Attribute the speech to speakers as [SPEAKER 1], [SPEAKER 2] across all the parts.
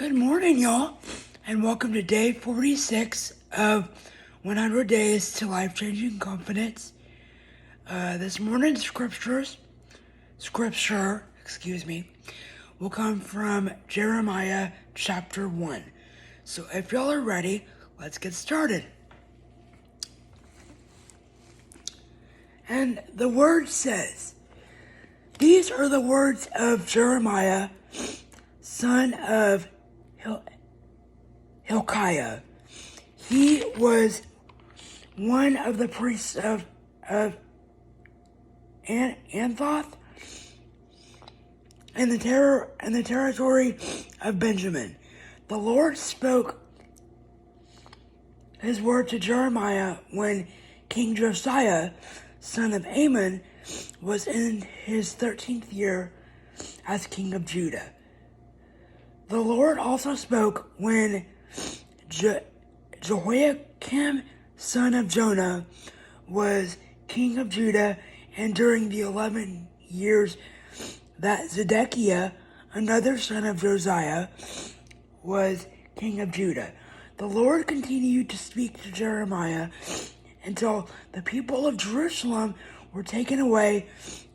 [SPEAKER 1] Good morning, y'all, and welcome to day 46 of 100 Days to Life-Changing Confidence. This morning's scripture, will come from Jeremiah chapter 1. So if y'all are ready, let's get started. And the word says, "These are the words of Jeremiah, son of Hilkiah. He was one of the priests of Anathoth in the territory of Benjamin. The Lord spoke his word to Jeremiah when King Josiah, son of Amon, was in his 13th year as king of Judah. The Lord also spoke when Jehoiakim, son of Jonah, was king of Judah, and during the 11 years that Zedekiah, another son of Josiah, was king of Judah. The Lord continued to speak to Jeremiah until the people of Jerusalem were taken away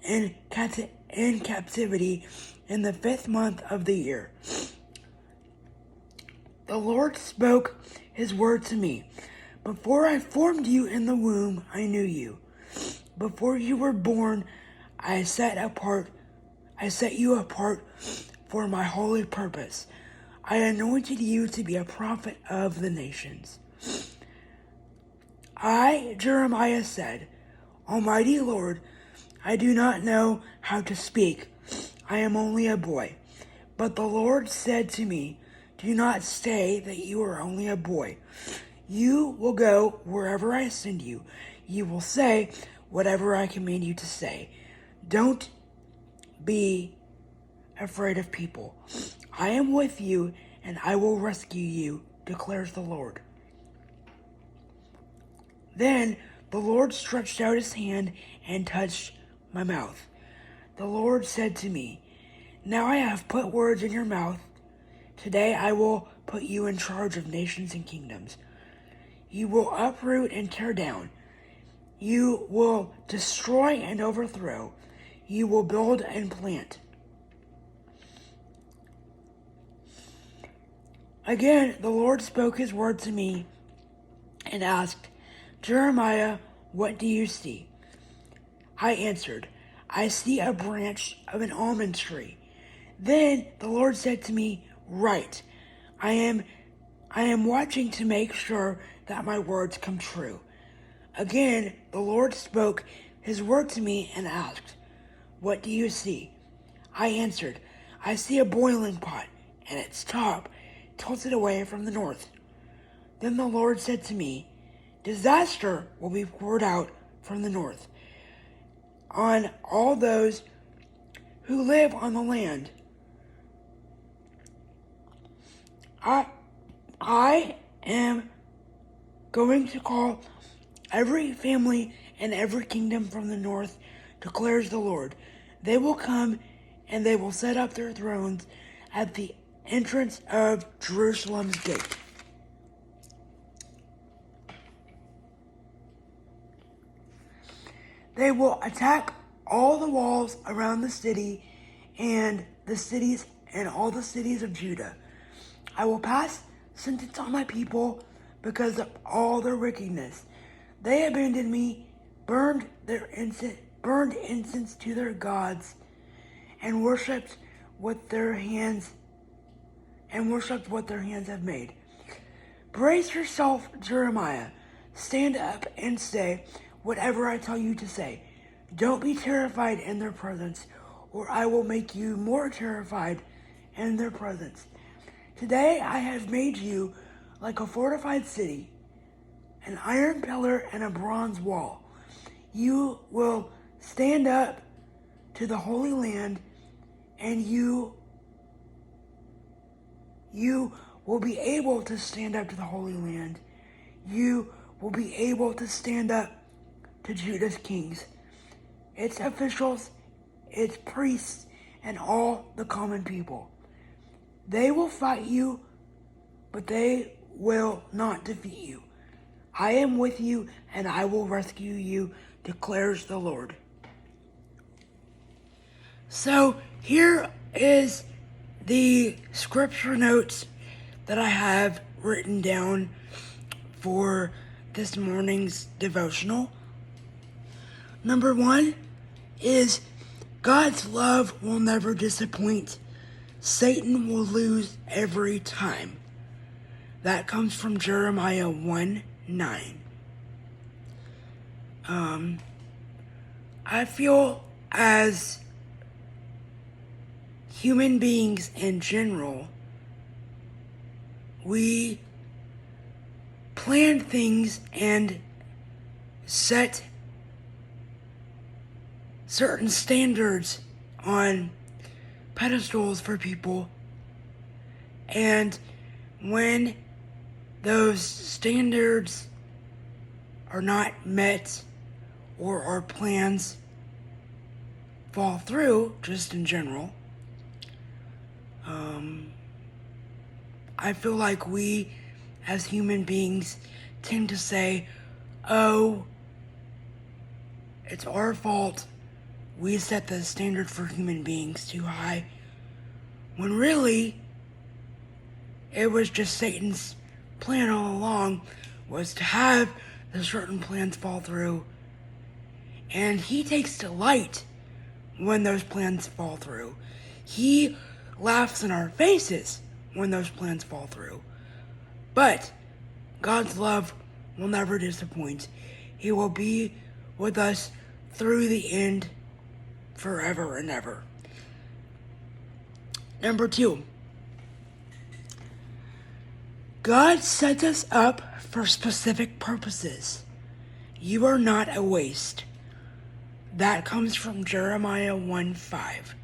[SPEAKER 1] in captivity in the 5th month of the year. The Lord spoke his word to me. Before I formed you in the womb, I knew you. Before you were born, I set you apart for my holy purpose. I anointed you to be a prophet of the nations." I, Jeremiah, said, "Almighty Lord, I do not know how to speak. I am only a boy." But the Lord said to me, "Do not say that you are only a boy. You will go wherever I send you. You will say whatever I command you to say. Don't be afraid of people. I am with you, and I will rescue you, declares the Lord." Then the Lord stretched out his hand and touched my mouth. The Lord said to me, "Now I have put words in your mouth. Today I will put you in charge of nations and kingdoms. You will uproot and tear down. You will destroy and overthrow. You will build and plant." Again, the Lord spoke his word to me and asked, "Jeremiah, what do you see?" I answered, "I see a branch of an almond tree." Then the Lord said to me, "Write, I am watching to make sure that my words come true." Again, the Lord spoke his word to me and asked, "What do you see?" I answered, "I see a boiling pot, and its top tilted away from the north." Then the Lord said to me, "Disaster will be poured out from the north on all those who live on the land. I am going to call every family and every kingdom from the north, declares the Lord. They will come and they will set up their thrones at the entrance of Jerusalem's gate. They will attack all the walls around the city and all the cities of Judah. I will pass sentence on my people because of all their wickedness. They abandoned me, burned incense to their gods, and worshipped what their hands have made. Brace yourself, Jeremiah. Stand up and say whatever I tell you to say. Don't be terrified in their presence, or I will make you more terrified in their presence. Today I have made you like a fortified city, an iron pillar and a bronze wall. You will stand up to the Holy Land, and you will be able to stand up to the Holy Land. You will be able to stand up to Judah's kings, its officials, its priests, and all the common people. They will fight you, but they will not defeat you. I am with you, and I will rescue you, declares the Lord. So here is the scripture notes that I have written down for this morning's devotional. Number 1 is God's love will never disappoint. Satan will lose every time. That comes from Jeremiah 1:9. I feel as human beings in general, we plan things and set certain standards on pedestals for people, and when those standards are not met or our plans fall through, just in general, I feel like we as human beings tend to say, oh, it's our fault, we set the standard for human beings too high, when really it was just Satan's plan all along, was to have the certain plans fall through, and he takes delight when those plans fall through. He laughs in our faces when those plans fall through. But God's love will never disappoint. He will be with us through the end, forever and ever. Number 2, God sets us up for specific purposes. You are not a waste. That comes from Jeremiah 1:5.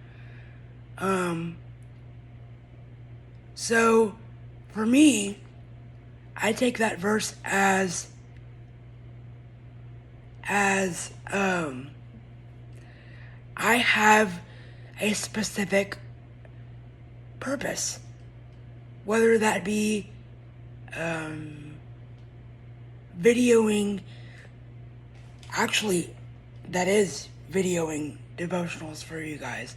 [SPEAKER 1] So, for me, I take that verse as I have a specific purpose, whether that be videoing, actually that is videoing devotionals for you guys.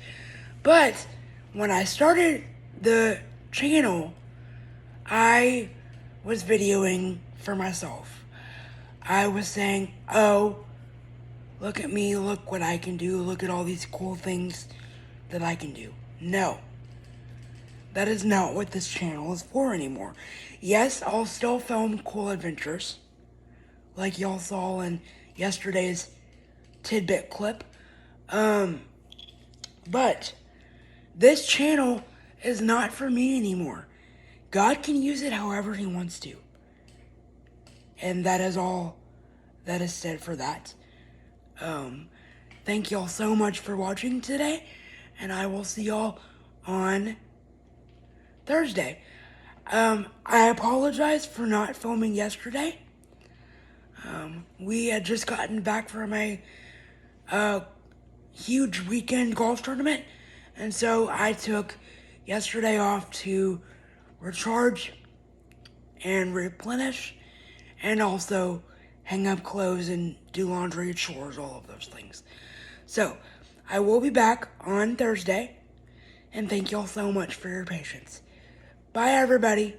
[SPEAKER 1] But when I started the channel, I was videoing for myself. I was saying, oh, look at me, look what I can do, look at all these cool things that I can do. No. That is not what this channel is for anymore. Yes, I'll still film cool adventures, like y'all saw in yesterday's tidbit clip. But this channel is not for me anymore. God can use it however he wants to. And that is all that is said for that. Thank y'all so much for watching today, and I will see y'all on Thursday. I apologize for not filming yesterday. We had just gotten back from a huge weekend golf tournament, and so I took yesterday off to recharge and replenish, and also hang up clothes and do laundry, chores, all of those things. So, I will be back on Thursday, and thank y'all so much for your patience. Bye, everybody.